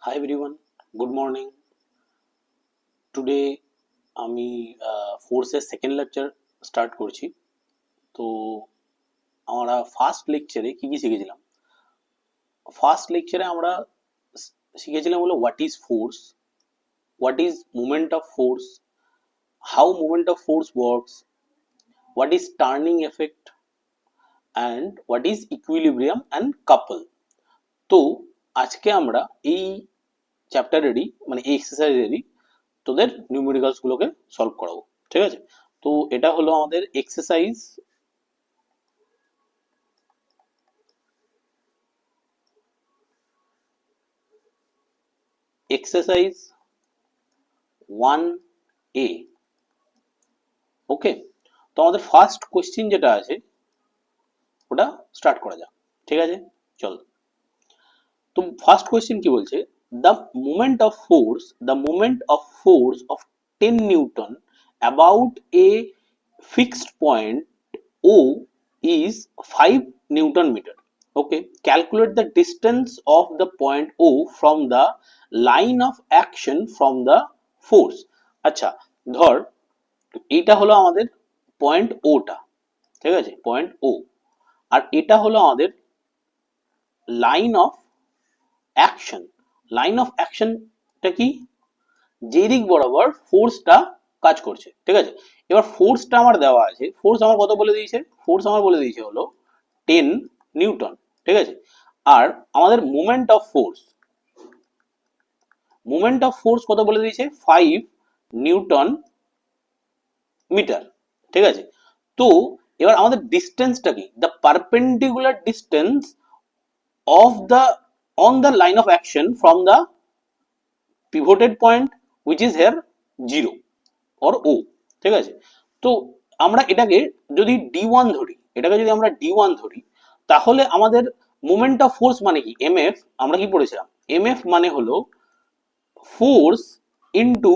Hi everyone, good morning. Today আমি ফোর্সের second lecture start করছি। তো আমরা ফার্স্ট লেকচারে কি কি শিখেছিলাম? ফার্স্ট লেকচারে আমরা শিখেছিলাম হলো what is force, what is movement of force, how movement of force works, what is turning effect and what is equilibrium and couple. তো আজকে আমরা এই চ্যাপ্টারেরই মানে এই এক্সারসাইজেরই তোদের নিউমেরিক্যালস গুলোকে সলভ করাবো, ঠিক আছে? তো এটা হলো আমাদের এক্সারসাইজ এক্সারসাইজ 1A। ওকে, তো আমাদের ফার্স্ট কোশ্চেন যেটা আছে ওটা স্টার্ট করা যাক, ঠিক আছে? চল, তো ফার্স্ট কোশ্চেন কি বলছে? The moment of 10 Newton about a fixed point O is 5 Newton meter. Okay, calculate the distance of the point O from the line of action from the force. আচ্ছা, ধর এইটা হলো আমাদের পয়েন্ট ওটা, ঠিক আছে? পয়েন্ট ও, আর এটা হলো আমাদের line of action. Line of অ্যাকশনটা কি? যে দিক বরাবর ফোর্সটা কাজ করছে, ঠিক আছে? এবার ফোর্সটা আমার দেওয়া আছে, ফোর্স আমার কত বলে দিয়েছে? ফোর্স আমার বলে দিয়েছে হলো 10 নিউটন, ঠিক আছে? আর আমাদের মোমেন্ট অফ ফোর্স কত বলে দিয়েছে? 5 নিউটন মিটার, ঠিক আছে? তো এবার আমাদের ডিস্টেন্সটা কি? The perpendicular distance of the on the line of action from the pivoted point which is here 0 or O, ঠিক আছে? তো আমরা এটাকে যদি D1 ধরি, এটাকে যদি আমরা D1 ধরি, তাহলে আমাদের মোমেন্ট অফ ফোর্স মানে কি? এমএফ। আমরা কি পড়েছিলাম? এমএফ মানে হলো ফোর্স ইনটু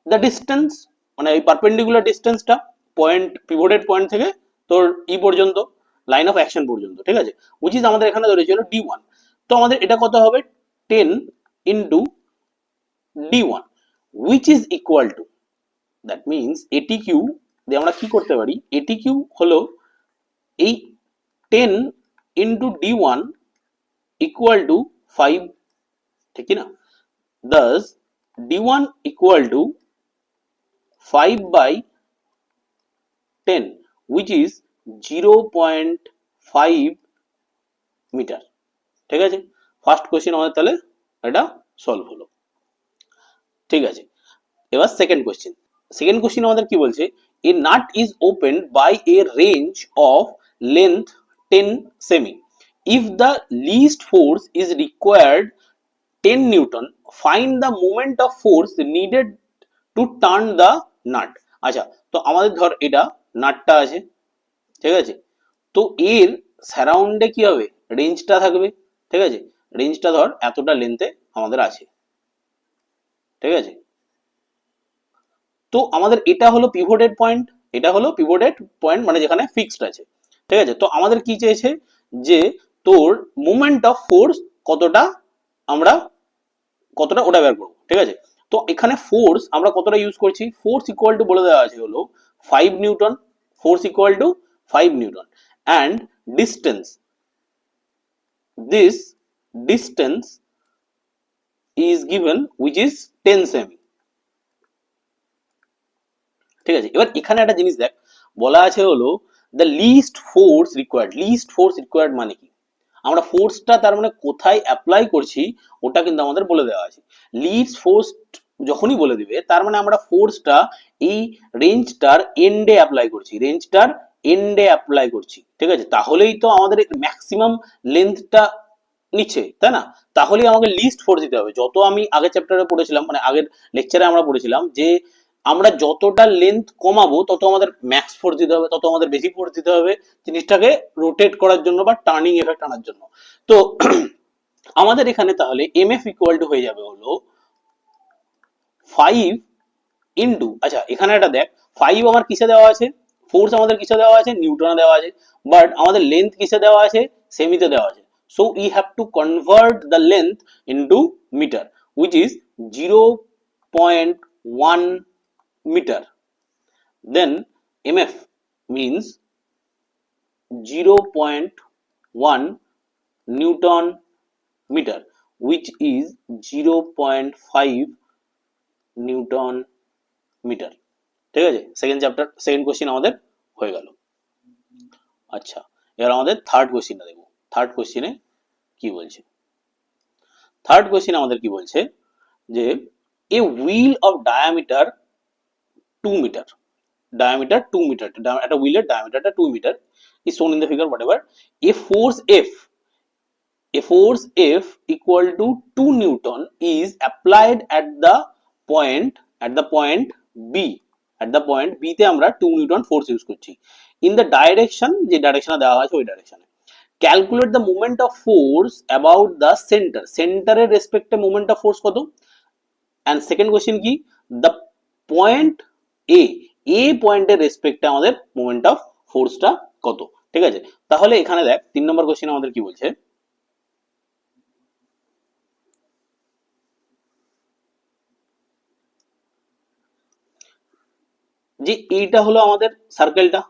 দ্য ডিস্টেন্স, মানে এই পারপেন্ডিকুলার ডিস্টেন্সটা পয়েন্ট, পিভটেড পয়েন্ট থেকে তোর ই পর্যন্ত, লাইন অফ অ্যাকশন পর্যন্ত, ঠিক আছে? উইচ ইজ আমাদের এখানে ধরেছিল D1। তো আমাদের এটা কত হবে? 10 into D1 which is equal to, that means এটি কিউ দিয়ে আমরা কি করতে পারি? এটি কিউ হলো এই 10 ইন্টু D1 ইকুয়াল টু 5, ঠিক না? Thus D1 equal to 5 by 10 which is 0.5 metre, ঠিক আছে? ফার্স্ট কোশ্চেন আমাদের তাহলে এটা সলভ হলো, ঠিক আছে? এবার সেকেন্ড কোশ্চেন আমাদের কি বলছে? A nut is open by a range of length 10 সেমি, if the least force is required 10 newton, find the moment of force needed to turn the nut. আচ্ছা, তো আমাদের ধর এটা নাটটা আছে, ঠিক আছে? তো এর সারাউন্ডে কি হবে? রেঞ্জটা থাকবে, ঠিক আছে? রেঞ্জটা ধর এতটা লেন্থে আমাদের আছে, ঠিক আছে? তো আমাদের এটা হলো পিভটেড পয়েন্ট, এটা হলো পিভটেড পয়েন্ট মানে যেখানে ফিক্সড আছে, ঠিক আছে? তো আমাদের কি চেয়েছে? যে তোর মোমেন্ট অফ ফোর্স কতটা, আমরা কতটা ওটা বের করবো, ঠিক আছে? তো এখানে ফোর্স আমরা কতটা ইউজ করছি? ফোর্স ইকুয়াল টু বলে দেওয়া আছে হলো 5 Newton, force equal two 5 Newton, and distance, this distance is given which is 10 semi, ঠিক আছে? এবার এখানে একটা জিনিস দেখ, বলা আছে হলো দ্য লিস্ট ফোর্স রিকোয়ার্ড মানে কি? আমরা ফোর্সটা তার মানে কোথায় অ্যাপ্লাই করছি ওটা কিন্তু আমাদের বলে দেওয়া আছে। লিস্ট ফোর্স যখনই বলে দিবে তার মানে আমরা ফোর্সটা এই রেঞ্জটার এন্ডে অ্যাপ্লাই করছি, ঠিক আছে? তাহলেই তো আমাদের ম্যাক্সিমাম লেন্থটা নিচ্ছে, তাই না? তাহলেই আমাকে লিস্ট ফোর্স দিতে হবে। যত আমি আগের চ্যাপ্টারে পড়েছিলাম, মানে আগের লেকচারে আমরা পড়েছিলাম যে আমরা যতটা লেন্থ কমাবো তত আমাদের ম্যাক্স ফোর্স দিতে হবে, তত আমাদের বেশি ফোর্স দিতে হবে জিনিসটাকে রোটেট করার জন্য বা টার্নিং এফেক্ট আনার জন্য। তো আমাদের এখানে তাহলে এমএফ ইকুয়াল টু হয়ে যাবে হলো 5 ইন্টু, আচ্ছা এখানে একটা দেখ, 5 আমার কিসে দেওয়া আছে? ফোর্স আমাদের কিসে দেওয়া আছে? নিউটনে দেওয়া আছে। বাট আমাদের লেন্থ কিসে দেওয়া আছে? সেমিতে দেওয়া আছে। So we have to convert the length into meter, which is 0.1 meter. Then mf means 0.1 newton meter, which is 0.5 newton metre. ঠিক আছে, সেকেন্ড চ্যাপ্টার সেকেন্ড কোশ্চেন আমাদের হয়ে গেল। আচ্ছা, এবার আমাদের থার্ড কোশ্চেনটা দেখব। থার্ড কোশ্চেনে কি বলছে? থার্ড কোশ্চেন আমাদের কি বলছে যে a wheel of diameter 2 metre, diameter 2 metre, একটা হুইলের ডায়ামিটারটা 2 metre is shown in the figure whatever, a force F equal to 2 Newton is applied at the point B, at the point B তে আমরা 2 Newton force use করছি in the direction, যে ডাইরেকশনে দেওয়া আছে ওই ডাইরেকশনে। Calculate the moment of force about the center, সেন্টারের রেসপেক্টে moment of force কত? and second question কি, the point A পয়েন্টের রেসপেক্টে আমাদের moment of forceটা কত? ঠিক আছে, তাহলে এখানে দেখ 3 নম্বর কোশ্চেন আমাদের কি বলছে, যে এইটা হলো আমাদের সার্কেলটা,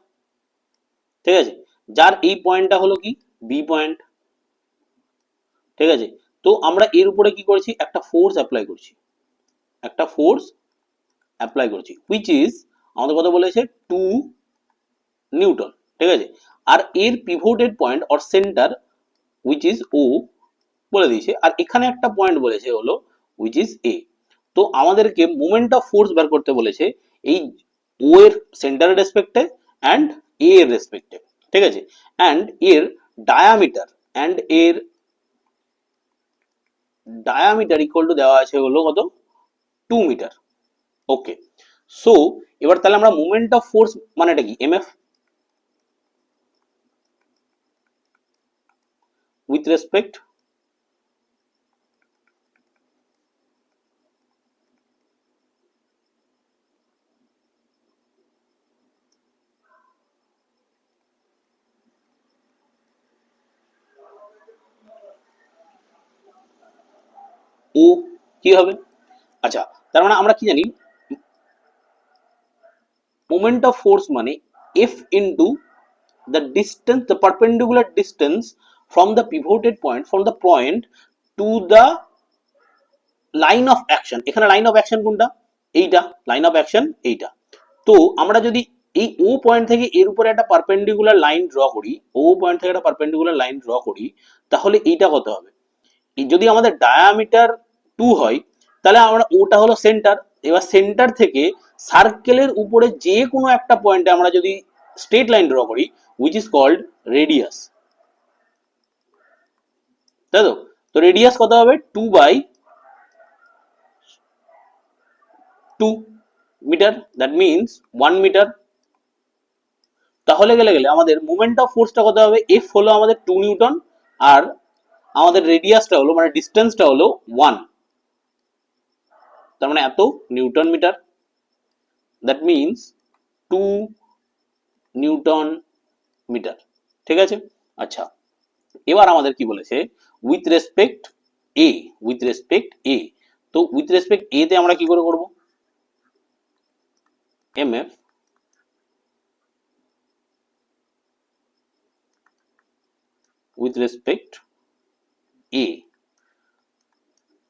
ঠিক আছে, যার এই পয়েন্টটা হলো কি বি পয়েন্ট। ঠিক আছে, তো আমরা এর উপরে কি করছি, একটা ফোর্স অ্যাপ্লাই করছি, একটা ফোর্স অ্যাপ্লাই করছি হুইচ ইজ আমাদের কথা বলেছে 2 নিউটন। ঠিক আছে, আর এর pivoted point or centre which is O বলে দিয়েছে, আর এখানে একটা পয়েন্ট বলেছে হলো হুইচ ইজ এ। তো আমাদেরকে মোমেন্ট অফ ফোর্স বের করতে বলেছে এই ও এর সেন্টারের রেসপেক্টে অ্যান্ড এ এর রেসপেক্টে। ঠিক আছে, অ্যান্ড এর ডায়ামিটার ইকুয়াল টু দেওয়া আছে হলো কত, 2 মিটার। ওকে, সো এবার তাহলে আমরা মোমেন্ট অফ ফোর্স মানেটা কি, এমএফ উইথ রেসপেক্ট ও কি হবে? আচ্ছা, তার মানে আমরা কি জানি, moment of force মানে F into the distance, the perpendicular distance from the pivoted point, from the point to the line of action। এখানে লাইন অফ অ্যাকশন কোনটা, এইটা লাইন অফ অ্যাকশন এইটা। তো আমরা যদি এই ও পয়েন্ট থেকে এর উপরে একটা পারপেন্ডিকুলার লাইন ড্র করি, ও পয়েন্ট থেকে একটা পারপেন্ডিকুলার লাইন ড্র করি, তাহলে এইটা কত হবে, যদি আমাদের ডায়ামিটার 2 হয় তাহলে আমরা ওটা হলো সেন্টার। এবার সেন্টার থেকে সার্কেলের উপরে যে কোনো একটা পয়েন্টে আমরা যদি স্ট্রেট লাইন ড্র করি হুইচ ইজ কল্ড রেডিয়াস, তাই তো? তো রেডিয়াস কত হবে, 2/2 মিটার, দ্যাট মিনস 1 মিটার। তাহলে গেলে আমাদের মোমেন্ট অফ ফোর্সটা কত হবে, এফ হলো আমাদের 2 নিউটন, আর আমাদের রেডিয়াসটা হলো মানে ডিস্টেন্সটা হলো 1, তার মানে এত newton metre, that means 2 newton metre. ঠিক আছে, আচ্ছা, এবার আমাদের কি বলেছে with respect A, with respect A. তো উইথ রেসপেক্ট এ তে আমরা কি করে করব, এমএফ উইথ রেসপেক্ট এ।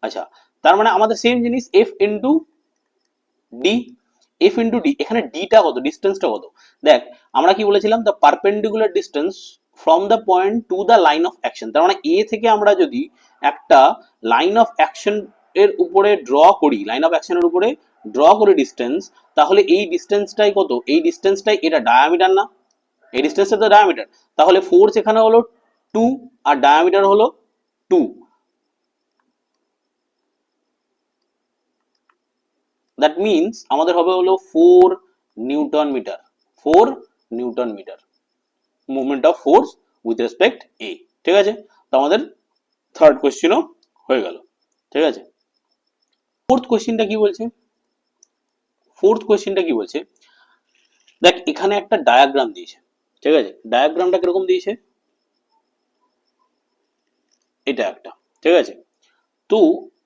আচ্ছা, তার মানে আমাদের সেম জিনিস F into D, F into D, এখানে ডিটা কত, ডিস্টেন্সটা কত, দেখ আমরা কি বলেছিলাম, the perpendicular distance from the point to the line of action. তার মানে এ থেকে আমরা যদি একটা লাইন অফ অ্যাকশন এর উপরে ড্র করি, লাইন অফ অ্যাকশনের উপরে ড্র করি ডিস্টেন্স, তাহলে এই ডিস্টেন্সটাই কত, এই ডিস্টেন্সটাই, এটা ডায়ামিটার না, এই ডিস্টেন্সটা তো ডায়ামিটার, তাহলে ফোর্স এখানে হলো 2 আর ডায়ামিটার হলো 2, দ্যাট মিনস আমাদের হবে হলো 4 newton metre, 4 newton metre movement of force with respect A. ঠিক আছে, তো আমাদের থার্ড কোশ্চেনও হয়ে গেল। ঠিক আছে, ফোর্থ কোশ্চেনটা কি বলছে, ফোর্থ কোশ্চেনটা কি বলছে, দেখ এখানে একটা ডায়াগ্রাম দিয়েছে। ঠিক আছে, ডায়াগ্রামটা কিরকম দিয়েছে, এটা একটা, ঠিক আছে। তো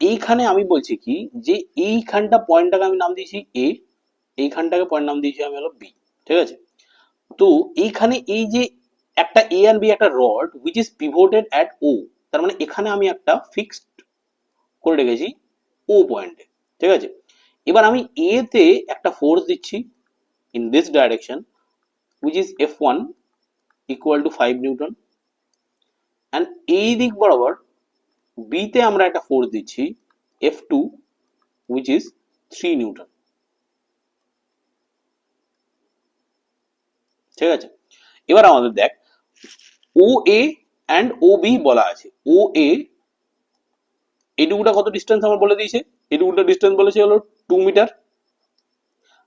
এইখানে আমি বলছি কি যে এইখানটা পয়েন্টটাকে আমি নাম দিয়েছি এ, এইখানটাকে পয়েন্ট নাম দিয়েছি আমি হলো বি, ঠিক আছে। তো এইখানে এই যে একটা এ আর বি একটা rod which is pivoted at ও, তার মানে এখানে আমি একটা ফিক্সড করে রেখেছি ও পয়েন্টে, ঠিক আছে। এবার আমি এ তে একটা ফোর্স দিচ্ছি in this direction which is F1 equal two 5 Newton, and এই দিক বরাবর বি তে আমরা একটা ফোর্স দিচ্ছি F2 উইচ ইজ 3 নিউটন, ঠিক আছে। এবার আমাদের দেখ ও এ অ্যান্ড ও বি বলা আছে। ও এ এইটুকুটা কত ডিস্টেন্স আমার বলে দিয়েছে, এইটুকুটা ডিস্টেন্স বলেছে হলো 2 মিটার,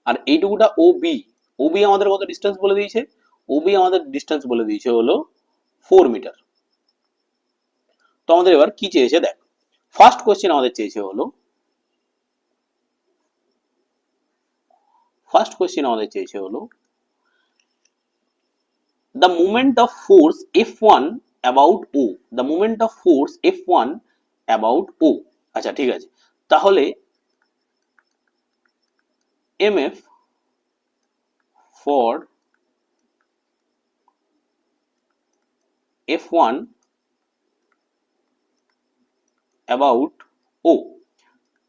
আর এইটুকুটা ও বি, ও বি আমাদের কত ডিস্টেন্স বলে দিয়েছে, ও বি আমাদের ডিস্টেন্স বলে দিয়েছে হলো 4 মিটার। তো আমাদের এবার কি চেয়েছে দেখ, ফার্স্ট কোশ্চেন আমাদের চেয়েছে হলো, ফার্স্ট কোশ্চেন আমাদের চেয়েছে হলো the moment of force F1 about O, the moment of force F1 about O। আচ্ছা ঠিক আছে, তাহলে MF for F1 about O।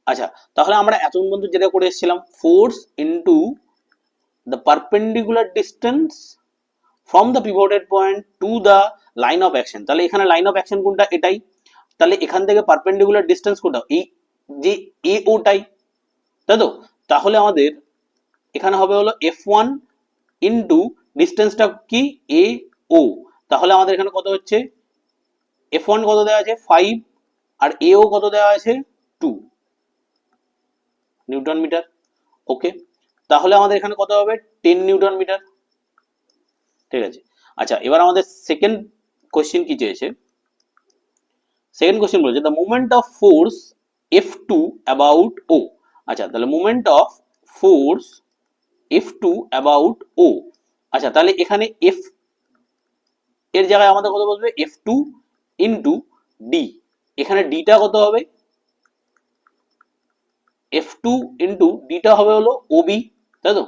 আচ্ছা তাহলে আমরা এতক্ষণ পর্যন্ত যেটা করে এসেছিলাম force into the perpendicular distance from the pivoted point to the line of action, তাহলে এখানে লাইন অফ অ্যাকশন কোনটা, এটাই। তাহলে এখান থেকে পারপেন্ডিকুলার ডিস্টেন্স কোনটা, এই যে এ ওটাই, তাই তো। তাহলে আমাদের এখানে হবে হলো F1 ইনটু ডিস্টেন্সটা কি এ ও, তাহলে আমাদের এখানে কত হচ্ছে F1 কত দেওয়া আছে 5 আর এও কত দেওয়া আছে 2 নিউটন মিটার, ওকে। তাহলে আমাদের এখানে কত হবে 10 নিউটন মিটার, ঠিক আছে। আচ্ছা এবার আমাদের সেকেন্ড কোশ্চেন কি চেয়েছে, সেকেন্ড কোশ্চেন বলেছে the movement of force F2 about O. আচ্ছা তাহলে movement of force F2 about O. আচ্ছা তাহলে এখানে F এর জায়গায় আমাদের কত বসবে F2 ইনটু ডি, এখানে ডিটা কত হবে F2 ইনটু ডিটা হবে হলো ওবি, তাই তো।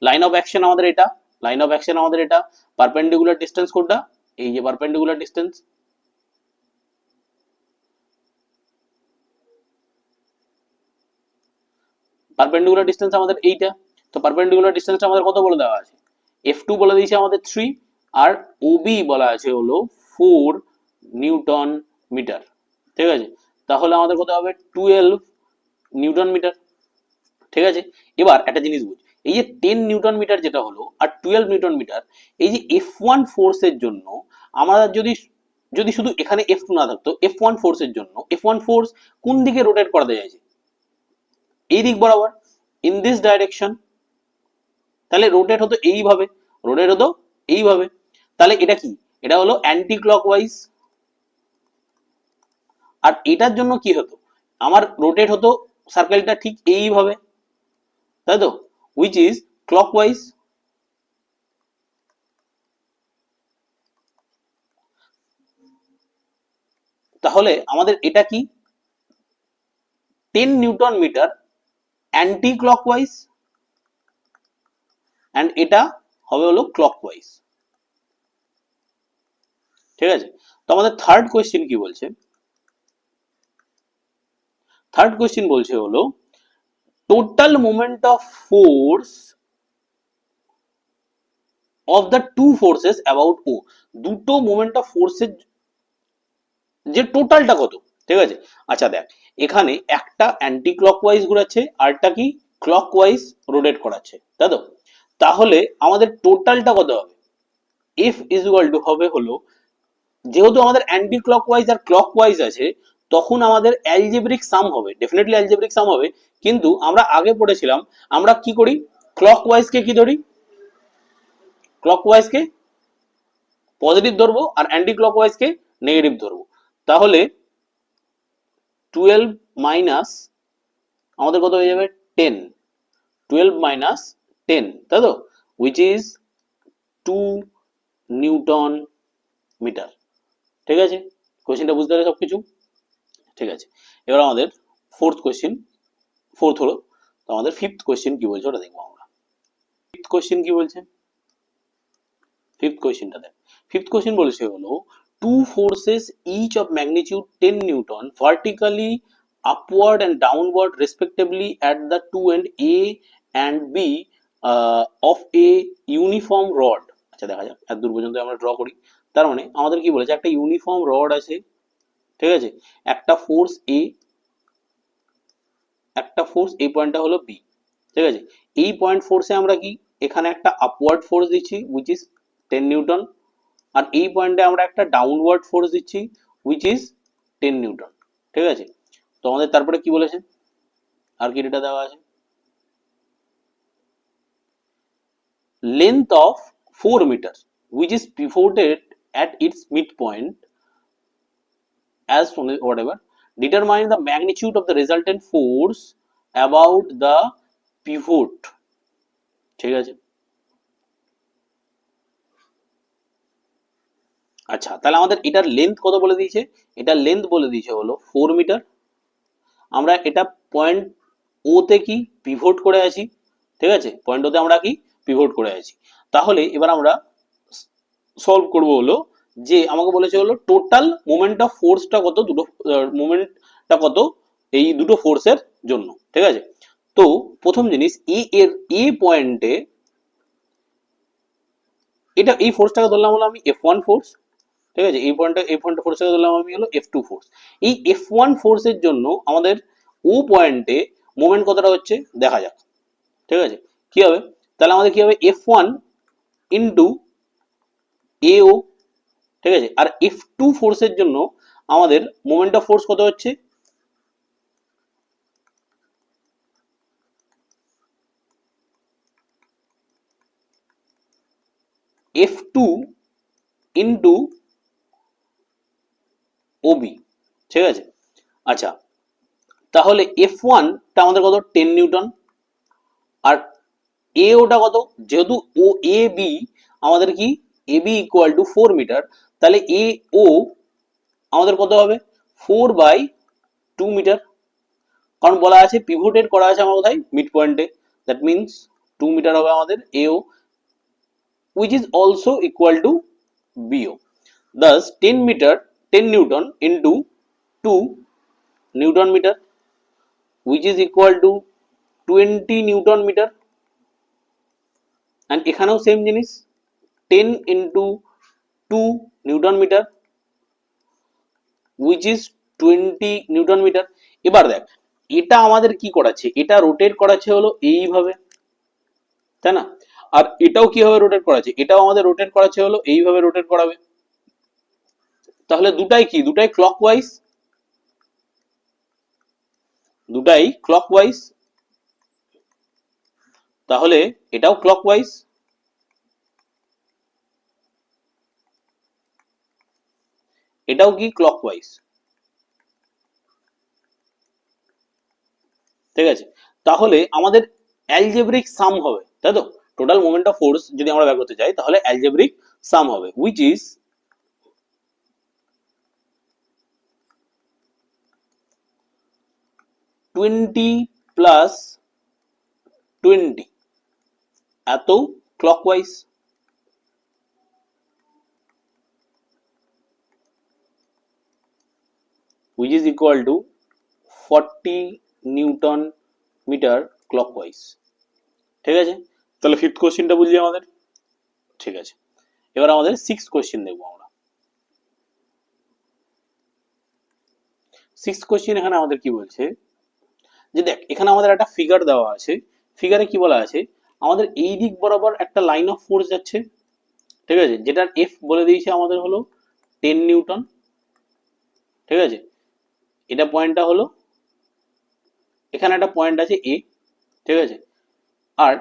লাইন অফ অ্যাকশন আমাদের এটা, লাইন অফ অ্যাকশন আমাদের এটা, পারপেন্ডিকুলার ডিস্টেন্স কোনটা, এই যে পারপেন্ডিকুলার ডিস্টেন্স, পারপেন্ডিকুলার ডিস্টেন্স আমাদের এইটা। তো পারপেন্ডিকুলার ডিস্টেন্সটা আমাদের কত বলে দেওয়া আছে, F2 বলে দিয়েছে আমাদের 3 আর OB বলা আছে হলো 4 নিউটন মিটার, ঠিক আছে। তাহলে আমাদের কত হবে 12 নিউটন মিটার, ঠিক আছে। এবার একটা জিনিস বুঝ, এই যে 10 নিউটন মিটার যেটা হলো আর 12 নিউটন মিটার, এই যে F1 ফোর্সের জন্য আমরা যদি যদি শুধু এখানে F2 না থাকতো, F1 ফোর্সের জন্য F1 ফোর্স কোন দিকে রোটেট করাতে চাইছে, এই দিক বরাবর, ইন দিস ডাইরেকশন। তাহলে রোটেট হতো এইভাবে, রোটেট হতো এইভাবে, তাহলে এটা কি, এটা হলো অ্যান্টি ক্লকওয়াইজ। আর এটার জন্য কি হতো, আমার রোটেট হতো সার্কেলটা ঠিক এইভাবে, তাই তো, হুইচ ইজ ক্লকওয়াইজ। তাহলে আমাদের এটা কি 10 newton metre anti clockwise, and এটা হবে হলো ক্লকওয়াইজ, ঠিক আছে। তো আমাদের থার্ড কোয়েশ্চেন কি বলছে, থার্ড কোয়েশ্চেন বলছে হলো total moment of force of the two forces about O, দুটো মোমেন্ট অফ ফোর্সের যে টোটালটা কত, ঠিক আছে। আচ্ছা দেখ এখানে একটা অ্যান্টি ক্লকওয়াইজ ঘোরাচ্ছে আরটা কি ক্লকওয়াইজ রোটেট করাচ্ছে, তাই তো। তাহলে আমাদের টোটালটা কত হবে, এফ ইজ ইকুয়াল টু হবে হলো, যেহেতু আমাদের অ্যান্টি ক্লকওয়াইজ আর ক্লকওয়াইজ আছে তখন আমাদের অ্যালজেব্রিক সাম হবে, ডেফিনেটলি অ্যালজেব্রিক সাম হবে। কিন্তু আমরা আগে পড়েছিলাম আমরা কি করি, ক্লকওয়াইজ কে কি ধরি, ক্লকওয়াইজ কে পজিটিভ ধরবো আর অ্যান্টি ক্লকওয়াইজ কে নেগেটিভ ধরবো। তাহলে 12 মাইনাস আমাদের কত হয়ে যাবে 10, 12 মাইনাস 10, তাই তো, হুইচ ইজ 2 নিউটন মিটার, ঠিক আছে। কোশ্চেনটা বুঝতে পারলে সবকিছু? ঠিক আছে, এবার আমাদের ফোর্থ হলো, তো আমাদের ফিফথ কোশ্চেন কি বলছে ওটা দেখবো আমরা। ফিফথ কোশ্চেন কি বলছে? ফিফথ কোশ্চেনটা দেখ। ফিফথ কোশ্চেন বলেছে হলো two forces each of magnitude 10 Newton vertically upward and downward respectively at the two end A and B of a uniform rod। আচ্ছা দেখা যাক, এত দূর পর্যন্ত আমরা ড্র করি। তার মানে আমাদের কি বলেছে, একটা ইউনিফর্ম রড আছে, ঠিক আছে, একটা ফোর্স এ, একটা ফোর্স এই পয়েন্টটা হলো বি, ঠিক আছে। এই পয়েন্ট ফোর্সে আমরা কি এখানে একটা আপওয়ার্ড ফোর্স দিচ্ছি উইচ ইজ 10 নিউটন, আর এই পয়েন্টে আমরা একটা ডাউনওয়ার্ড ফোর্স দিচ্ছি উইচ ইজ 10 নিউটন, ঠিক আছে। তো আমাদের তারপরে কি বলেছে, আর কি ডেটা দেওয়া আছে, length of 4 meters which is pivoted at its midpoint as from whatever determine the magnitude of the resultant force about the pivot, ঠিক আছে। আচ্ছা তাহলে আমাদের এটার লেন্থ কত বলে দিয়েছে, এটার লেন্থ বলে দিয়েছে হলো 4 মিটার। আমরা এটা পয়েন্ট ও তে কি পিভট করে আছি, ঠিক আছে, পয়েন্ট ওতে আমরা কি পিভট করে আছি। তাহলে এবার আমরা সলভ করব হলো যে আমাকে বলেছে হলো টোটাল মোমেন্ট অফ ফোর্সটা কত, দুটো মোমেন্টটা কত এই দুটো ফোর্সের জন্য, ঠিক আছে। তো প্রথম জিনিস এ পয়েন্টে এটা এই ফোর্সটাকে ধরলাম হলো আমি F1 ফোর্স, ঠিক আছে, এই পয়েন্টে ফোর্সটাকে ধরলাম আমি হলো F2 ফোর্স। এই F1 ফোর্সের জন্য আমাদের ও পয়েন্টে মোমেন্ট কতটা হচ্ছে দেখা যাক, ঠিক আছে। কি হবে তাহলে আমাদের কি হবে F1 ইন্টু AO, ঠিক আছে, আর F2 ফোর্সের জন্য আমাদের মোমেন্ট অফ ফোর্স কত হচ্ছে F2 ইন্টু OB, ঠিক আছে। আচ্ছা তাহলে F1 টা আমাদের কত 10 নিউটন, আর AO টা কত, যেহেতু ও এ বি আমাদের কি AB ইকুয়াল টু 4 মিটার, তাহলে AO আমাদের কত হবে 4/2 মিটার, কারণ বলা আছে পিভটেড করা আছে আমার কোথায় মিড পয়েন্টে, দ্যাট মিন্স 2 মিটার হবে আমাদের AO which is also equal to BO. Thus 10 meter 10 Newton into 2 Newton meter which is equal to 20 Newton meter, and এখানেও সেম জিনিস 10 into 2 Newton meter which is 20 Newton meter। এবার দেখ এটা আমাদের কি করাচ্ছে, এটা রোটেট করাচ্ছে হলো এইভাবে, তাই না, আর এটাও কিভাবে রোটেট করাচ্ছে, এটাও আমাদের রোটেট করাচ্ছে হলো এইভাবে রোটেট করাবে। তাহলে দুটাই কি, দুটাই ক্লকওয়াইজ, দুটাই ক্লকওয়াইজ, তাহলে এটাও ক্লকওয়াইজ, এটাও কি ক্লকওয়াইজ, ঠিক আছে। তাহলে আমাদের অ্যালজেব্রিক সাম হবে, তাই তো, টোটাল মোমেন্ট অফ ফোর্স যদি আমরা বের করতে চাই তাহলে অ্যালজেব্রিক সাম হবে which is 20 প্লাস 20 এত clockwise, which is equal to 40 newton metre clockwise, ঠিক আছে। তাহলে ফিফথ কোশ্চেনটা বুঝলি আমাদের, ঠিক আছে। এবার আমাদের সিক্সথ কোশ্চেন দেখবো আমরা। সিক্সথ কোশ্চেন এখানে আমাদের কি বলছে যে দেখ এখানে আমাদের একটা ফিগার দেওয়া আছে, ফিগারে কি বলা আছে আমাদের এই দিক বরাবর একটা লাইন অফ ফোর্স যাচ্ছে, ঠিক আছে, যেটার এফ বলে দিয়েছে আমাদের হলো 10 নিউটন, ঠিক আছে। এটা পয়েন্টটা হলো, এখানে একটা পয়েন্ট আছে এ, ঠিক আছে, আর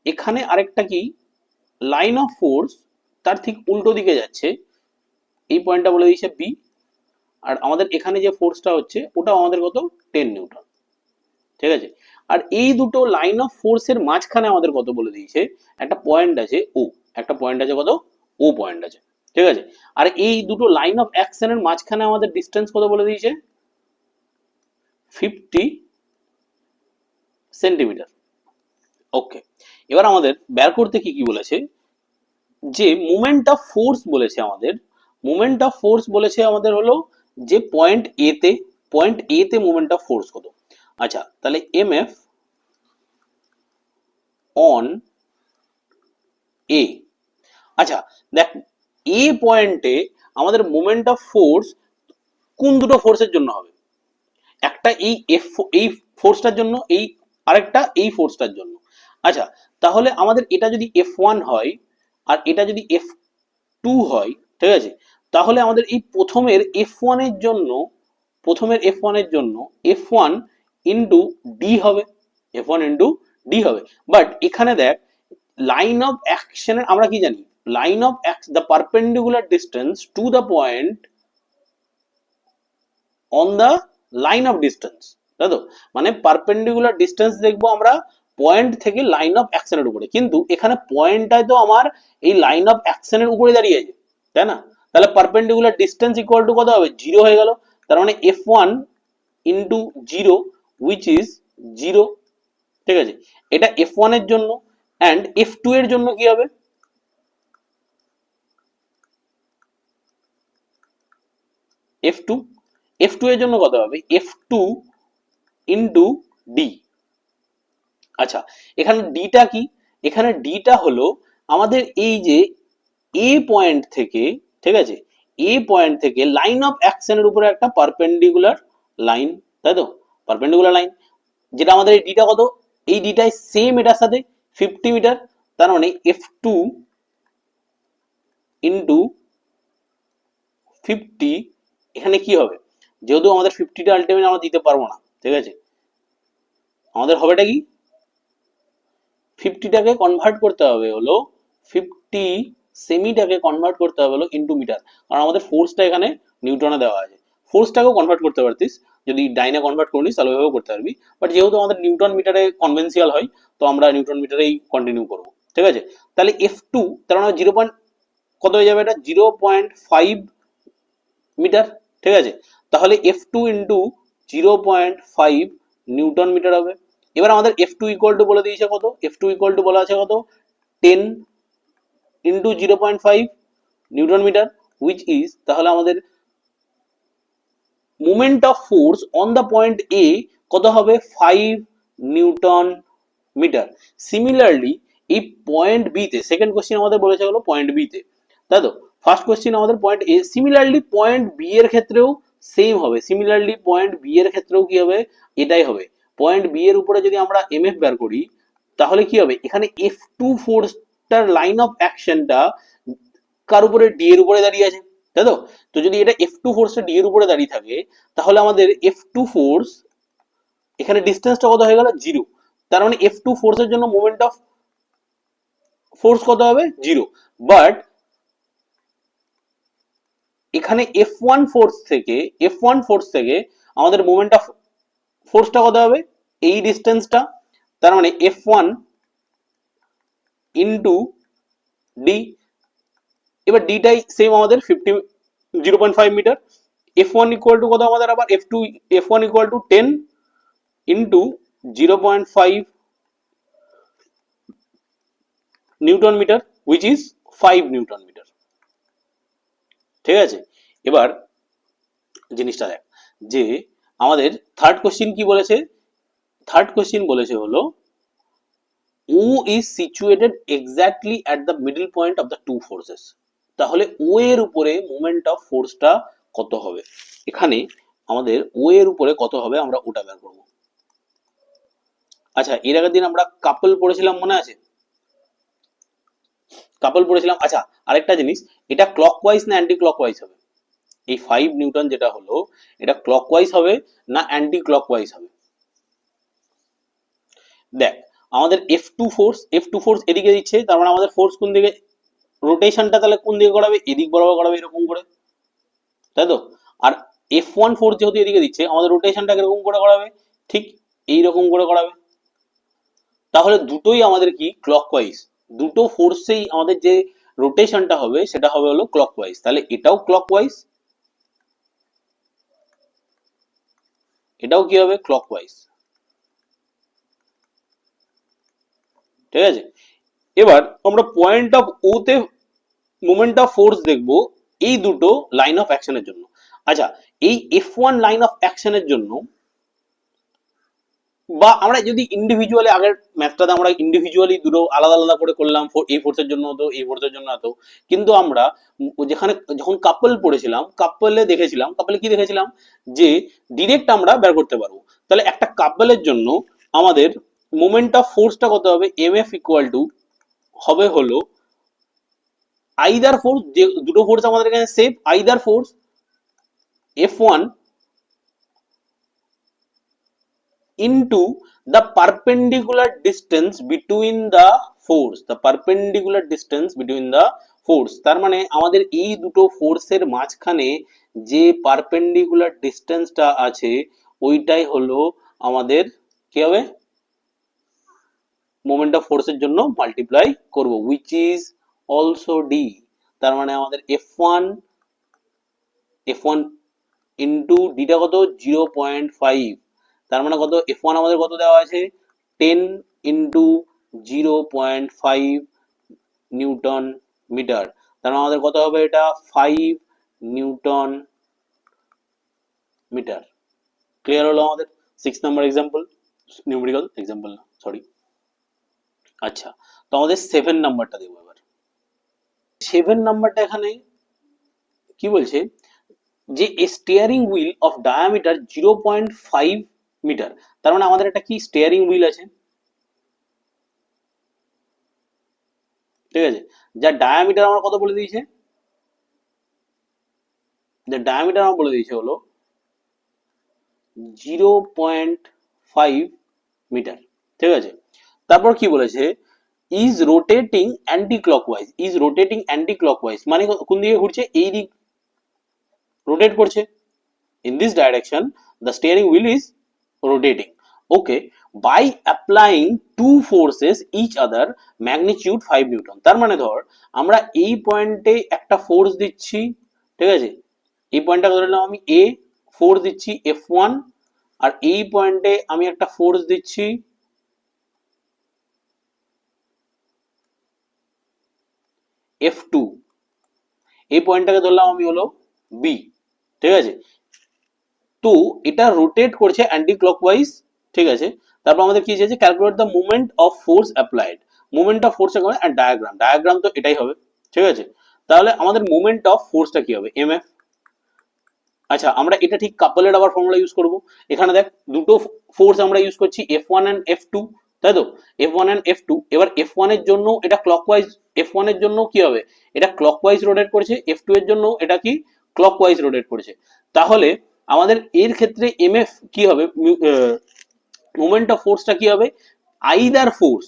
এখানে আরেকটা কি লাইন অফ ফোর্স তার ঠিক উল্টো দিকে যাচ্ছে, এই পয়েন্টটা বলে দিয়েছে বি, আর আমাদের এখানে যে ফোর্সটা হচ্ছে ওটাও আমাদের কত 10 নিউটন, ঠিক আছে। আর এই দুটো লাইন অফ ফোর্সের মাঝখানে আমাদের কত বলে দিয়েছে একটা পয়েন্ট আছে ও, একটা পয়েন্ট আছে কত ও পয়েন্ট আছে, ঠিক আছে। আর এই দুটো লাইন অফ অ্যাকশনের মাঝখানে আমাদের ডিস্টেন্স কত বলে দিয়েছে, 50 সেন্টিমিটার। ওকে, এবার আমাদের বের করতে কি কি বলেছে, যে মোমেন্ট অফ ফোর্স বলেছে আমাদের, মোমেন্ট অফ ফোর্স বলেছে আমাদের হলো যে পয়েন্ট এ তে মোমেন্ট অফ ফোর্স কত। আচ্ছা, তাহলে এম এফ অন এ। আচ্ছা দেখ, এ পয়েন্টে আমাদের মোমেন্ট অফ ফোর্স কোন দুটো ফোর্সের জন্য হবে, একটা এই ফোর্সটার জন্য, এই আরেকটা এই ফোর্সটার জন্য। আচ্ছা, তাহলে আমাদের এটা যদি F1 হয় আর এটা যদি F2 হয়, ঠিক আছে, তাহলে আমাদের এই প্রথমের F1 এর জন্য F1 ইন্টু ডি হবে, F1 ইন্টু ডি হবে। বাট এখানে দেখ, লাইন অফ অ্যাকশনের আমরা কি জানি, line of the perpendicular distance to the point on the line of distance, তাই তো, মানে পারপেন্ডিকুলার ডিস্টেন্স দেখবো আমরা পয়েন্ট থেকে লাইন অফ অ্যাকশনের উপরে, কিন্তু এখানে পয়েন্টটাই তো আমার এই লাইন অফ অ্যাকশনের উপরে দাঁড়িয়ে আছে, তাই না? তাহলে পারপেন্ডিকুলার ডিস্টেন্স ইকুয়াল টু কত হবে, জিরো হয়ে গেল। তার মানে F1 into zero which is zero, ঠিক আছে, এটা F1 এর জন্য। অ্যান্ড F2 এর জন্য কি হবে, F2 F2 এর জন্য কত হবে, F2 ইন্টু ডি। আচ্ছা, এখানে ডিটা কি, এখানে ডিটা হলো আমাদের এই যে এ পয়েন্ট থেকে, ঠিক আছে, এ পয়েন্ট থেকে লাইন অফ অ্যাকশনের উপরে একটা পারপেন্ডিকুলার লাইন, তাই তো, পারপেন্ডিকুলার লাইন, যেটা আমাদের এই ডিটা কত, এই ডিটাই সেম এটার সাথে 50 মিটার। তার মানে F2 ইন্টু 50, এখানে কি হবে, যেহেতু আমাদের 50টা আলটিমেট আমরা দিতে পারবো না, ঠিক আছে, আমাদের হবেটা কি, 50টাকে কনভার্ট করতে হবে হলো 50 সেমিটাকে কনভার্ট করতে হবে হলো ইনটু মিটার, কারণ আমাদের ফোর্সটা এখানে নিউটনে দেওয়া আছে। ফোর্সটাকেও কনভার্ট করতে পারতিস, যদি ডাইনে কনভার্ট করিস তাহলে ওইভাবেও করতে পারবি, বাট যেহেতু আমাদের নিউটন মিটারে কনভেনশিয়াল হয়, তো আমরা নিউটন মিটারেই কন্টিনিউ করবো, ঠিক আছে। তাহলে F2 তার মানে জিরো পয়েন্ট কত হয়ে যাবে, এটা 0.5 মিটার, ঠিক আছে। তাহলে F2 ইন্টু 0.5 নিউটন মিটার হবে। এবার আমাদের F2 ইকুয়াল টু বলে দিয়েছে কত, F2 ইকুয়াল টু বলা আছে কত, 10 into 0.5 newton metre, which is, তাহলে আমাদের moment of force on the point A কত হবে, 5 নিউটন মিটার। সিমিলারলি এই পয়েন্ট বি তে, সেকেন্ড কোশ্চেন আমাদের বলেছে হলো পয়েন্ট বি তে, তাই তো, ফার্স্ট কোশ্চেন আমাদের point A, similarly point B এর ক্ষেত্রেও সেম হবে, সিমিলারলি পয়েন্ট বি এর ক্ষেত্রেও কি হবে, এটাই হবে। পয়েন্ট বি এর উপরে যদি আমরা এমএফ বের করি, তাহলে কি হবে, এখানে F2 ফোর্সটার লাইন অফ অ্যাকশনটা কার উপরে, ডি এর উপরে দাঁড়িয়ে আছে, তাই তো। তো যদি এটা F2 ফোর্সটা ডি এর উপরে দাঁড়িয়ে থাকে, তাহলে আমাদের F2 ফোর্স এখানে ডিস্টেন্সটা কত হয়ে গেল, জিরো। তার মানে F2 ফোর্সের জন্য মোমেন্ট অফ ফোর্স কত হবে, জিরো। বাট এখানে F1 ফোর্স থেকে আমাদের মোমেন্ট অফ ফোর্সটা কত হবে, এই ডিস্টেন্সটা, তার মানে F1 ইন্টু ডি। এবার ডিটাই সেম আমাদের 0.5 মিটার। F1 ইকুয়াল টু কত আমাদের আবার, F1 equal to 10 into 0.5 newton metre, which is 5 newton metre, ঠিক আছে। এবার জিনিসটা দেখ, যে আমাদের থার্ড কোশ্চিন কি বলেছে, থার্ড কোশ্চিন বলেছে হলো O is situated exactly at the middle point of the two forces, তাহলে O এর উপরে মোমেন্ট অফ ফোর্সটা কত হবে, এখানে আমাদের O এর উপরে কত হবে আমরা ওটা বের করবো। আচ্ছা, এর আগের দিন আমরা কাপল পড়েছিলাম, মনে আছে, কাপল পড়েছিলাম। আচ্ছা, আরেকটা জিনিস, এটা ক্লকওয়াইজ না অ্যান্টি ক্লকওয়াইজ হবে, এই 5 নিউটন যেটা হলো, এটা ক্লকওয়াইজ হবে না অ্যান্টি ক্লকওয়াইজ হবে। দেখ, আমাদের F2 ফোর্স এদিকে দিচ্ছে, তার মানে আমাদের ফোর্স কোন দিকে, রোটেশনটা তাহলে কোন দিকে করাবে, এদিক বরাবর করাবে, এরকম করে, তাই তো। আর F1 ফোর্স যেহেতু এদিকে দিচ্ছে, আমাদের রোটেশনটা কিরকম করে করাবে, ঠিক এইরকম করে করাবে। তাহলে দুটোই আমাদের কি ক্লকওয়াইজ, দুটো ফোর্সেই আমাদের যে রোটেশনটা হবে সেটা হবে হলো ক্লকওয়াইজ, তাহলে এটাও ক্লকওয়াইজ, এটাও কি হবে ক্লকওয়াইজ। ঠিক আছে, এবার আমরা পয়েন্ট অফ ও তে মোমেন্ট অফ ফোর্স দেখবো এই দুটো লাইন অফ অ্যাকশনের জন্য। আচ্ছা, এই F1 লাইন অফ অ্যাকশনের জন্য, বা আমরা যদি ইন্ডিভিজুয়ালি আগের ম্যাথটাতে আমরা ইন্ডিভিজুয়ালি দুটো আলাদা আলাদা করে করলাম, এই ফোর্সের জন্য হতো, এই ফোর্সের জন্য হতো, কিন্তু আমরা যেখানে যখন কাপল পড়েছিলাম, কাপলে দেখেছিলাম, কাপলে কি দেখেছিলাম যে ডিরেক্ট আমরা বের করতে পারবো। তাহলে একটা কাপলের জন্য আমাদের মোমেন্ট অফ ফোর্সটা কত হবে, MF ইকুয়াল টু হবে হলো আইদার ফোর্স, যে দুটো ফোর্স আমাদের এখানে same, either force F1 into the perpendicular distance between the force, the perpendicular distance between the force, তার মানে আমাদের এই দুটো ফোর্সের মাঝখানে যে পারপেন্ডিকুলার ডিস্টেন্সটা আছে ওইটাই হলো আমাদের কি হবে মোমেন্ট অফ ফোর্সের জন্য মাল্টিপ্লাই করব, which is also D। তার মানে আমাদের F1 ইন্টু ডিটা কত 0.5, তার মানে কত F1 আমাদের কত দেওয়া আছে 10 ইন্টু 0.5 নিউটন মিটার, তার মানে আমাদের কত হবে এটা 5 নিউটন মিটার। ক্লিয়ার হলো আমাদের 6 নাম্বার এক্সাম্পল, নিউমেরিক্যাল এক্সাম্পল না, সরি। আচ্ছা, তো আমাদের 7 নাম্বারটা দেখবো এবার। 7 নাম্বারটা এখানে কি বলছে যে steering wheel of diameter 0.5 metre, তার মানে আমাদের একটা কি স্টিয়ারিং হুইল আছে, ঠিক আছে, যার ডায়ামিটার আমরা কত বলে দিয়েছে, যার ডায়ামিটার আমরা বলে দিয়েছে হলো 0.5 মিটার, ঠিক আছে। তারপর কি বলেছে is rotating anti clockwise, is rotating anti clockwise মানে কোন দিকে ঘুরছে, এই দিক রোটেট করছে, in this direction the steering wheel is rotating, okay, by applying two forces each other magnitude 5 Newton. তার মানে ধর আমরা এই পয়েন্টে একটা ফোর্স দিচ্ছি, ঠিক আছে, এই পয়েন্টটা ধরে নিলাম আমি A, ফোর্স দিচ্ছি F1, আর এই পয়েন্টে আমি একটা ফোর্স দিচ্ছি F2, এই পয়েন্টটাকে ধরলাম আমি হলো B, ঠিক আছে। তো এটা রোটেট করছে অ্যান্টি ক্লকওয়াইজ, ঠিক আছে। তারপর আমাদের কি চেয়েছে calculate the moment of force applied, moment of force and diagram, diagram তো এটাই হবে, ঠিক আছে। তাহলে আমাদের মোমেন্ট অফ ফোর্সটা কি হবে MF। আচ্ছা, আমরা এটা ঠিক কাপলের আবার ফর্মুলা ইউজ করব, এখানে দেখ দুটো ফোর্স আমরা ইউজ করছি F1 এন্ড F2, তাই তো F1 এন্ড F2, এবার F1 এর জন্য এটা ক্লকওয়াইজ, F1 এর জন্য কি হবে এটা ক্লকওয়াইজ রোটেট করছে, F2 এর জন্য এটা কি ক্লকওয়াইজ রোটেট করছে, তাহলে আমাদের এর ক্ষেত্রে MF কি হবে, মোমেন্ট অফ ফোর্সটা কি হবে আইদার ফোর্স,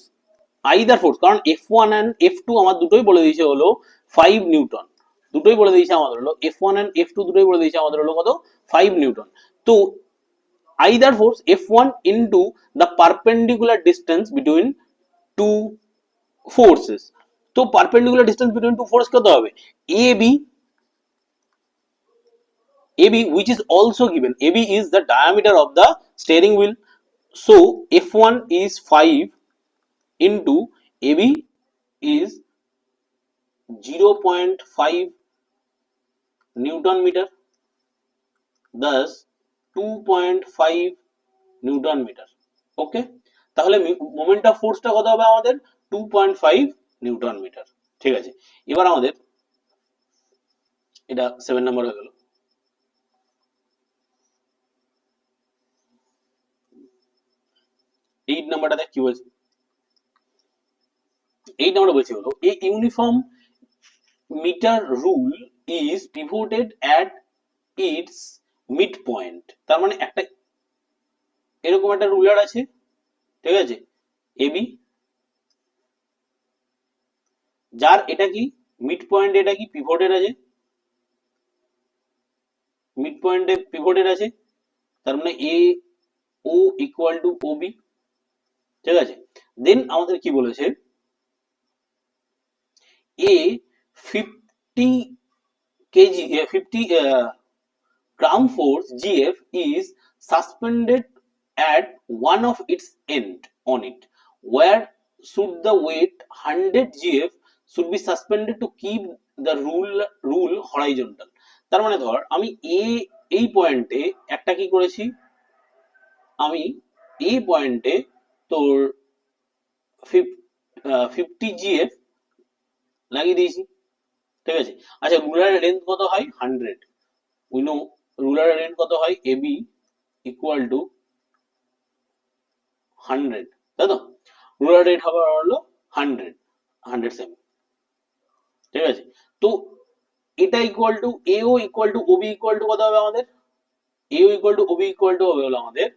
আইদার ফোর্স, কারণ F1 এন্ড F2 আমার দুটোই বলে দিয়েছে হলো 5 নিউটন, দুটোই বলে দিয়েছে আমাদের হলো F1 এন্ড F2 দুটোই বলে দিয়েছে আমাদের হলো কত 5 নিউটন। তো either force F1 into the perpendicular distance between two forces, তো perpendicular distance between two forces কত হবে AB, AB which is also given, AB is the diameter of the steering wheel, so F1 is 5 into AB is 0.5 Newton meter, thus 2.5 Newton meter, ওকে। তাহলে moment of ফোর্সটা কত হবে আমাদের 2.5 Newton metre, ঠিক আছে। এবার আমাদের এটা 7 নাম্বার হয়ে গেল। 8 নাম্বারটা দেখ কি বলছে, 8 নাম্বারটা বলছে হলো a uniform metre rule is pivoted at its mid point, তার মানে একটা এরকম একটা রুলার আছে, ঠিক আছে এবি, যার এটা কি মিড পয়েন্ট, এটা কি পিভটেড আছে, মিড পয়েন্টে পিভটেড আছে, তার মানে এ ও ইকুয়াল টু ও বি, ঠিক আছে। দেন আমাদের কি বলেছে এ 50 kg 50 gram force GF is suspended at one of its end on it, where should the weight 100 GF should be suspended to keep the rule horizontal? তার মানে ধর আমি এই পয়েন্টে একটা কি করেছি, আমি এই পয়েন্টে তোর 50 GF লাগিয়ে দিয়েছি, ঠিক আছে। আচ্ছা রুলারের লেন্থ কত হয় 100, উই নো রুলারের লেন্থ কত হয় AB ইকুয়াল টু 100, তাই তো। রুলার রেট হবে হলো 100 সেমি, ঠিক আছে। তো এটা equal to AO equal to OB equal to কত হবে আমাদের, AO equal to OB equal to হবে হলো আমাদের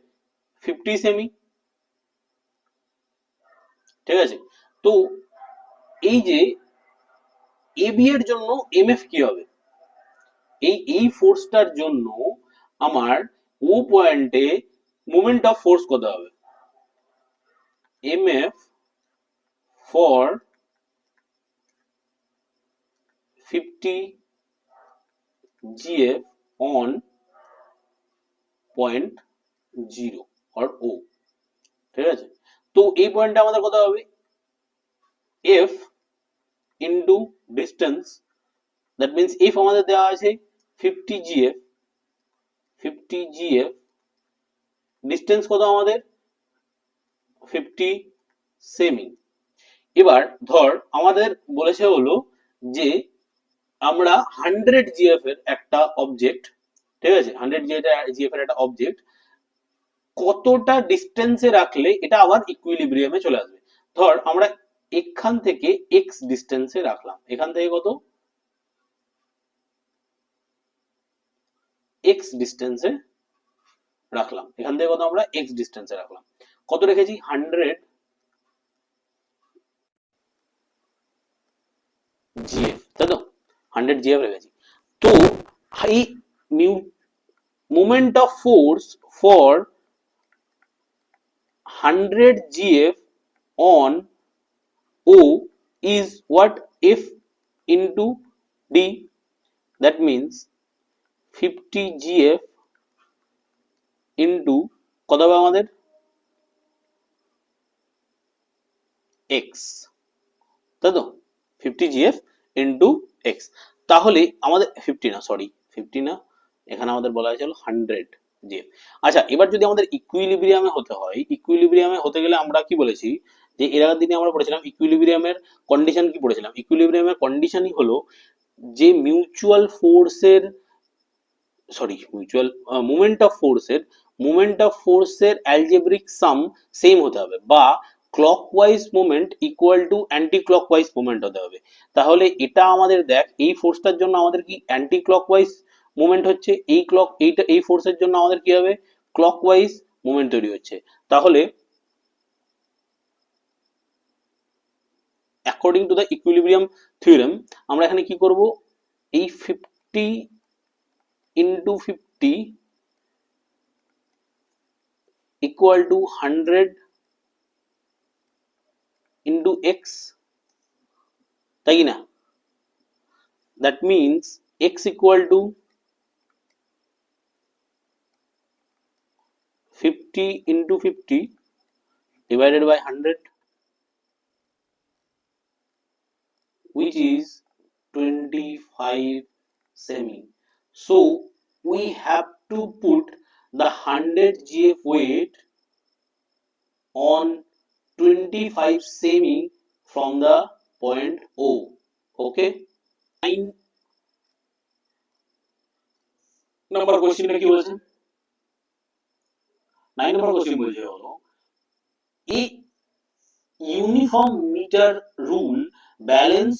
50 সেমি, ঠিক আছে। তো এই যে AB এর জন্য MF কি হবে, এই ফোর্সটার জন্য আমার ও পয়েন্টে মোমেন্ট অফ ফোর্স কত হবে, MF for 50 GF on point 0 or O, ঠিক আছে। তো এই পয়েন্টে আমাদের কত হবে, F into distance, that means if আমাদের দেওয়া আছে 50 GF, 50 GF ডিস্টেন্স কত আমাদের 50 সেমি। এবার ধর আমাদের বলেছে হলো যে আমরা 100 GF এর একটা অবজেক্ট, ঠিক আছে, 100 GF এর একটা অবজেক্ট কতটা ডিস্টেন্সে রাখলে এটা আবার ইকুইলিব্রিয়ামে চলে আসবে। ধর আমরা এখান থেকে x ডিস্টেন্সে রাখলাম, এখান থেকে কত x ডিস্টেন্সে রাখলাম, এখান থেকে কত আমরা x ডিস্টেন্সে রাখলাম, কত রেখেছি 100 GF, তাই তো 100 GF রেখেছি। তো এই moment of force for 100 GF on O is what, F into D, that means 50 GF into কত হবে আমাদের x, তাই তো 50 GF into x। তাহলে আমাদের 50 না, সরি 50 না, এখানে আমাদের বলা হয়েছিল 100 GF। আচ্ছা এবার যদি আমাদের ইকুইলিব্রিয়ামে হতে হয়, ইকুইলিব্রিয়ামে হতে গেলে আমরা কি বলেছি যে এর আগের দিনে আমরা পড়েছিলাম ইকুইলিব্রিয়ামের কন্ডিশন কি পড়েছিলাম, ইকুইলিব্রিয়ামের কন্ডিশনই হলো যে মিউচুয়াল ফোর্সের মোমেন্ট অফ ফোর্সের অ্যালজেব্রিক সাম সেম হতে হবে, বা clockwise moment equal to anti clockwise moment হতে হবে। তাহলে এটা আমাদের দেখ এই ফোর্সটার জন্য আমাদের কি অ্যান্টি ক্লকওয়াইজ মোমেন্ট হচ্ছে, এই ফোর্সের জন্য আমাদের কি হবে ক্লকওয়াইজ মোমেন্ট তৈরি হচ্ছে। তাহলে according to the equilibrium theorem আমরা এখানে কি করব, এই 50 into 50 equal to 100 into x, তাই না, that means x equal to 50 into 50 divided by 100, which is 25 semi. So we have to put the 100 GF weight on 25 semi from the point O. Okay. 9 number question কি বলছে, 9 number question বলছে হলো a uniform meter rule balance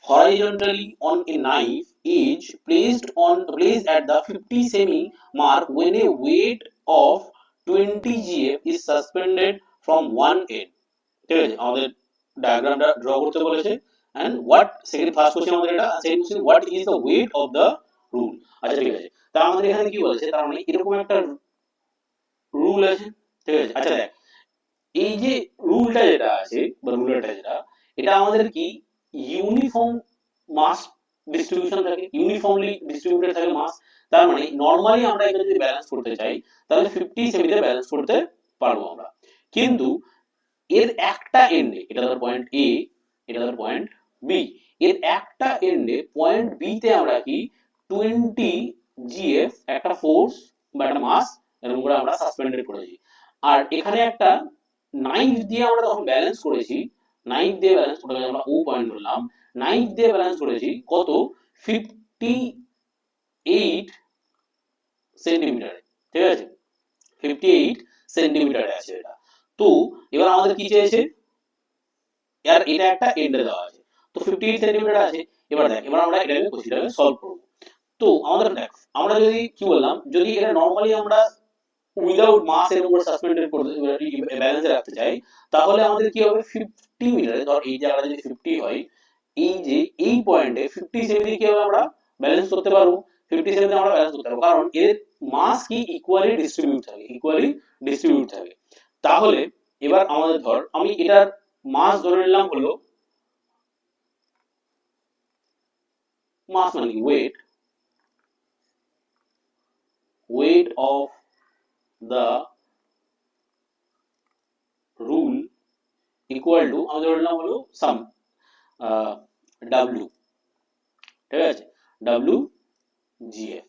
horizontally on a knife is placed at the 50 semi mark when a weight of 20 GF is suspended from one end, ঠিক আছে। আমাদের ডায়াগ্রামটা draw করতে বলেছে, and what second first question আমাদের এটা, second question what is the weight of the rule। আচ্ছা ঠিক আছে, তা আমাদের এখানে কি বলেছে, তার মানে এরকম একটা রুল আছে, ঠিক আছে। আচ্ছা দেখ এই যে রুলটা যেটা আছে বা রুলারটা যেটা, এটা আমাদের কি ইউনিফর্ম মাস ডিস্ট্রিবিউশন থাকে, ইউনিফর্মলি ডিস্ট্রিবিউটেড থাকে মাস। তার মানে নর্মালি আমরা এখানে যদি ব্যালেন্স করতে চাই তাহলে 50 সেমিতে ব্যালেন্স করতে পারবো আমরা। কিন্তু এর একটা এন্ডে, এটা ধর পয়েন্ট এ, এটা ধর পয়েন্ট বি, এর একটা এন্ডে পয়েন্ট বি তে আমরা কি 20 জিএফ একটা ফোর্স বা একটা মাস এরকম করে আমরা সাসপেন্ডেড করেছি। আর এখানে একটা নাইফ দিয়ে আমরা তখন ব্যালেন্স করেছি, নাইফ দিয়ে ব্যালেন্স করে আমরা ও পয়েন্ট ধরলাম, নাইফ দিয়ে ব্যালেন্স করেছি কত 58 সেন্টিমিটারে, ঠিক আছে, 58 সেন্টিমিটারে আছে এটা। তো এবার আমাদের কি চেয়েছে, আর এটা একটা এন্ডে দেওয়া আছে, তো 58 সেন্টিমিটার আছে। এবার দেখ, এবার আমরা এটাকে কোশ্চেনটাকে সলভ করব। তো আমাদের দেখ, আমরা যদি কি বললাম, যদি এটা নরমালি আমরা উইদাউট মাস এর উপর সাসপেন্ডেড করতে ব্যালেন্সে রাখতে চাই, তাহলে আমাদের কি হবে 50 মিটারে, ধর এই জায়গাটা যদি 50 হয়, এই যে এই পয়েন্টে 50 সেমি কি হবে আমরা ব্যালেন্স করতে পারবো, 50 সেমিতে আমরা ব্যালেন্স করতে পারবো, কারণ এর মাস কি ইকুয়ালি ডিস্ট্রিবিউট থাকে, ইকুয়ালি ডিস্ট্রিবিউট থাকে। তাহলে এবার আমাদের ধর আমি এটার মাস ধরে নিলাম হলো, মাস মানে কি wait, weight of the rule equal to আমাদের ধরলাম হলো সাম ডাব্লিউ, ঠিক আছে, ডাব্লিউ জিএফ,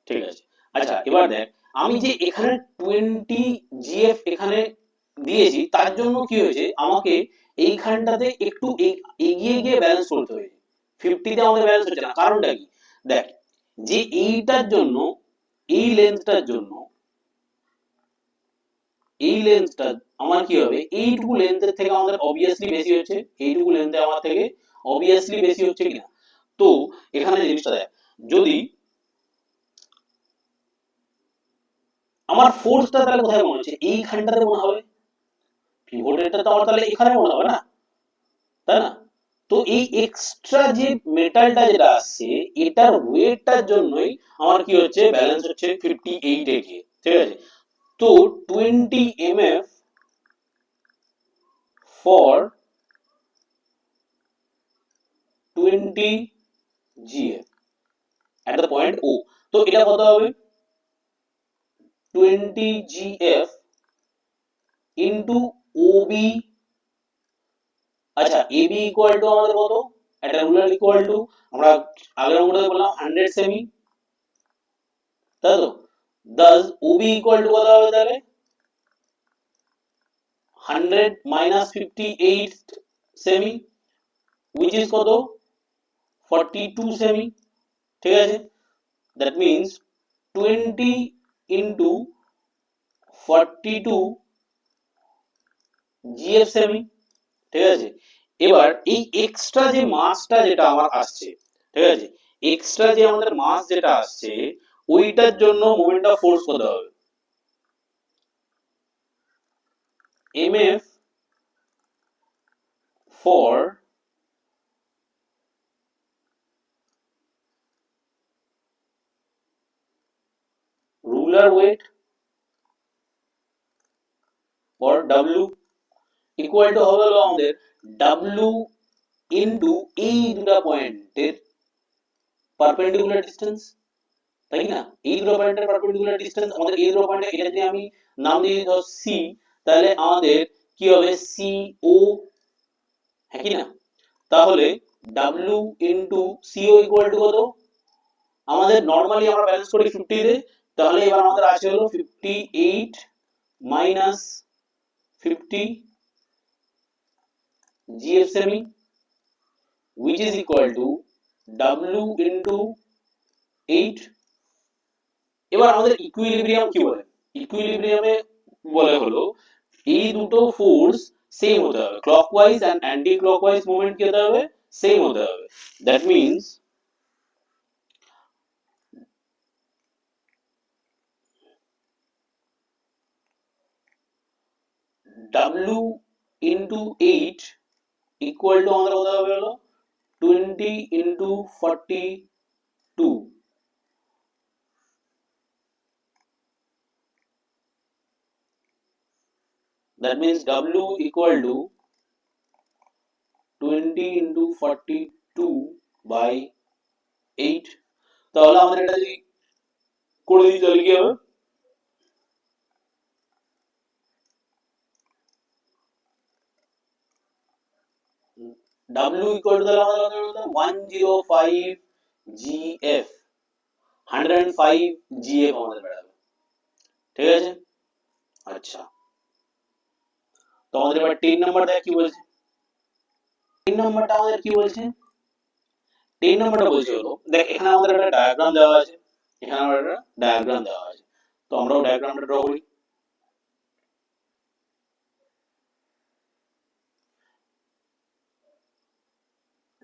ঠিক আছে। আচ্ছা এবার দেখ, আমি যে এখানে 20 জিএফ এখানে দিয়েছি, তার জন্য কি হয়েছে, আমাকে এইখানটাতে একটু এগিয়ে গিয়ে ব্যালেন্স করতে হয়েছে। 50 তে আমাদের ব্যালেন্স হচ্ছে না, কারণটা কি, দেখ, যে এইটার জন্য, এই লেন্থটার জন্য, এই লেন্থটা আমার কি হবে, এইটুকু লেন্থের থেকে আমাদের অবভিয়াসলি বেশি হচ্ছে, এইটুকু লেন্থে আমার থেকে অবভিয়াসলি বেশি হচ্ছে কিনা। তো এখানে জিনিসটা দেখ, যদি আমার ফোর্সটা তাহলে কোথায় মনে হচ্ছে, এইখানটাতে মনে হবে, পিভটেরটা তো আমার তাহলে এখানে মনে হবে না, তাই না। তো এই এক্সট্রা যে মেটালটা যেটা আসছে, এটার ওয়েটটার জন্যই আমার কি হচ্ছে, ব্যালেন্স হচ্ছে 58 এ গিয়ে, ঠিক আছে। তো 20 MF for 20 GF at the point O, তো এটা কত হবে, 20 GF into OB। আচ্ছা AB ইকুয়াল টু আমাদের কত, একটা রুলার ইকুয়াল টু, আমরা আগের অঙ্কটাতে বললাম 100 সেমি, তাই তো, thus OB ইকুয়াল টু কত হবে তাহলে, 100 minus 58 সেমি, which is কত, 42 সেমি, ঠিক আছে। that means 20 into 42 GF সেমি, ঠিক আছে। এবার এই এক্সট্রা যে মাসটা যেটা আমার আসছে, ঠিক আছে, এক্সট্রা যে আমাদের মাস যেটা আসছে, ওইটার জন্য মোমেন্ট অফ ফোর্স কত হবে, MF for ruler weight for W equal to হবে হলো আমাদের ডাব্লিউ ইনটু এই দুটো পয়েন্টের পারপেন্ডিকুলার ডিসটেন্স, তাই না। এই দুটো পয়েন্টের পারপেন্ডিকুলার ডিসটেন্স, আমাদের এই দুটো পয়েন্টে এটা যদি আমি নাম দিয়ে দিই ধর সি, তাহলে আমাদের কি হবে সি ও, হ্যাঁ কি না। তাহলে W into CO equal to কত, আমাদের নরমালি আমরা ব্যালেন্স করি 50 তে, তাহলে এবার আমাদের আছে হলো 58 মাইনাস 50 জিএফ সেমি, which is equal to w into 8। এবার আমাদের ইকুইলিব্রিয়াম কি বলে, ইকুইলিব্রিয়ামে বলে হলো এই দুটো ফোর্স সেম হতে হবে, clockwise and anti clockwise moment কি হতে হবে, সেম হতে হবে। That means w into 8 equal to আমাদের কত হবে হলো 20 into 42। That means W equal to 20 into 42 2/8। তাহলে আমাদের এটা যদি করে দিই তাহলে কি হবে, W ইকুয়াল টু তাহলে আমাদের কত হলো, 105 GF, 105 GF আমাদের বেরোবে। ঠিক আছে, আচ্ছা। তো আমাদের এবার 10 নাম্বারটা কি বলছে, 10 নাম্বারটা আমাদের কি বলছে, 10 নাম্বারটা বলছে হলো, দেখ এখানে আমাদের একটা ডায়াগ্রাম দেওয়া আছে, এখানে আমাদের একটা ডায়াগ্রাম দেওয়া আছে, তো আমরাও ডায়াগ্রামটা ড্র করি।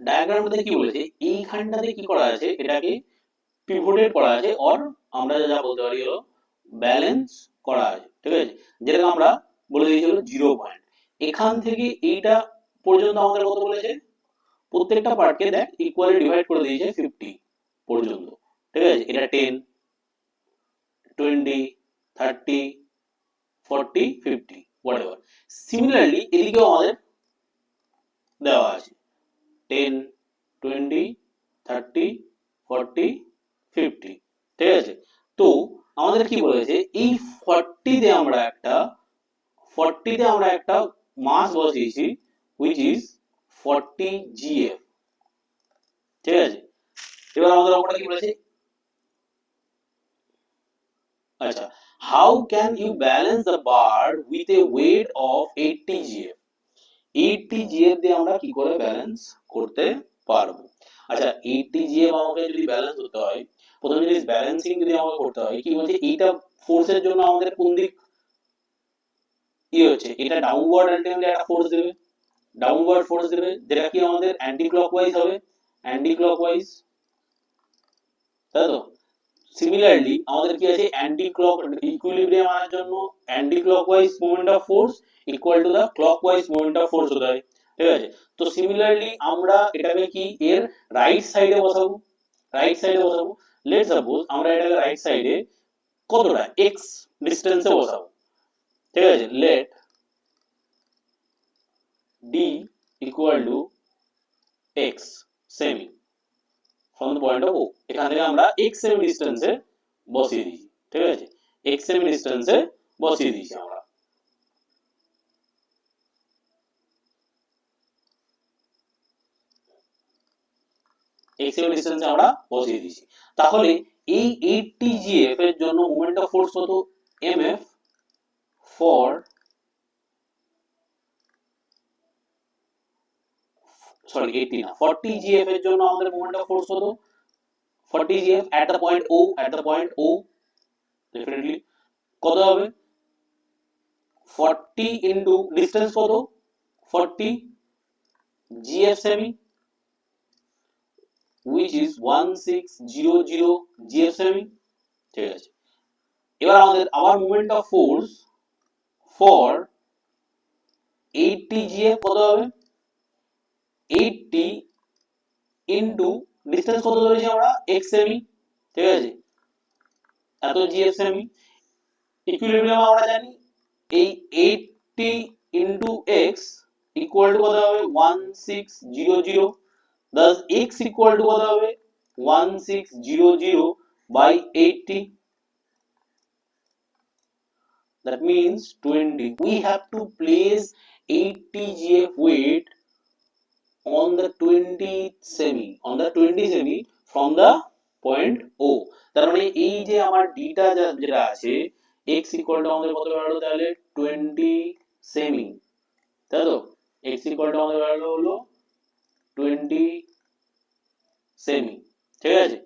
ডায়াগ্রামটাতে কি বলেছে, এইখানটাতে কি করা আছে, এটাকে পিভটেড করা আছে, অর আমরা যা বলতে পারি হলো ব্যালেন্স করা আছে। ঠিক আছে, যেটাকে আমরা বলে দিয়েছি হলো 0 পয়েন্ট। এখান থেকে এইটা পর্যন্ত আমাদের কত বলেছে, প্রত্যেকটা পার্টকে দেখ ইকুয়ালি ডিভাইড করে দিয়েছে 50 পর্যন্ত। ঠিক আছে, এটা 10, 20, 30, 40, 50 হোয়াটএভার। সিমিলারলি এদিকেও আমাদের দেওয়া আছে 10, 20, 30, 40, 50। ঠিক আছে, তো আমাদের কি বলেছে, এই 40 তে আমরা একটা 40 তে আমরা একটা মাস বসিয়েছি which is 40 GF। ঠিক আছে, এবার আমাদের অঙ্কটা কি বলেছে, আচ্ছা, how can you balance the bar with a weight of 80 GF? 80 GF দিয়ে আমরা কি করে ব্যালেন্স করতে পারবো। আচ্ছা, 80 GF আমাকে যদি ব্যালেন্স করতে হয়, প্রথমে জিনিস ব্যালেন্সিং যদি আমাকে করতে হয়, কি বলছে, এইটা ফোর্সের জন্য আমাদের কোন দিক হচ্ছে, এটা ডাউনওয়ার্ড আলটিমেটলি একটা ফোর্স দেবে, ডাউনওয়ার্ড ফোর্স দেবে, যেটা কি আমাদের অ্যান্টি ক্লকওয়াইজ হবে, অ্যান্টি ক্লকওয়াইজ, তাই তো। সিমিলারলি আমাদের কি আছে, অ্যান্টি ক্লক ইকুইলিব্রিয়াম আনার জন্য anti clockwise moment of force equal to the clockwise moment of force হতে হয়। ঠিক আছে, তো সিমিলারলি আমরা এটাকে কি এর রাইট সাইডে বসাবো, রাইট সাইডে বসাবো। লেট সাপোজ আমরা এটাকে রাইট সাইডে কতটা এক্স ডিস্টেন্সে বসাবো। ঠিক আছে, let D equal to X cm from the point of O. এখান থেকে আমরা এক্স সেমি ডিস্টেন্সে বসিয়ে দিয়েছি। ঠিক আছে, এক্স সেমি ডিস্টেন্সে বসিয়ে দিয়েছি আমরা। এক্স সেমি ডিস্টেন্সে আমরা বসিয়ে দিয়েছি। তাহলে এই 80 জিএফ এর জন্য মোমেন্ট অফ ফোর্স কত, এমএফ ফর, সরি 80 না, 40 জিএফ এর জন্য আমাদের মোমেন্ট অফ ফোর্স কত, 40 GF at the point O, at the point O definitely কত হবে, 40 ইনটু ডিসটেন্স কত, 40 জিএফ সেমি which is 1600 GF সেমি। ঠিক আছে, এবার আমাদের আবার moment of force for 80 GF কত হবে, 80 ইনটু ডিসটেন্স কত ধরেছি আমরা, x সেমি। ঠিক আছে, এত GF সেমি। ইকুইলিব্রিয়াম আমরা জানি এই 80 ইনটু x ইকুয়াল টু কত হবে, 1600, thus x ইকুয়াল টু কত হবে, 1600 by 80, that means 20. We have to place 80 GF weight on the 20 semi, on the 20 semi from the point O। তার মানে এই যে আমার ডিটা যেটা আছে, x ইকুয়াল টু আমাদের কত বেরোলো তাহলে 20 সেমি, তাই তো। x ইকুয়াল টু আমাদের বেরোলো হলো 20 সেমি। ঠিক আছে,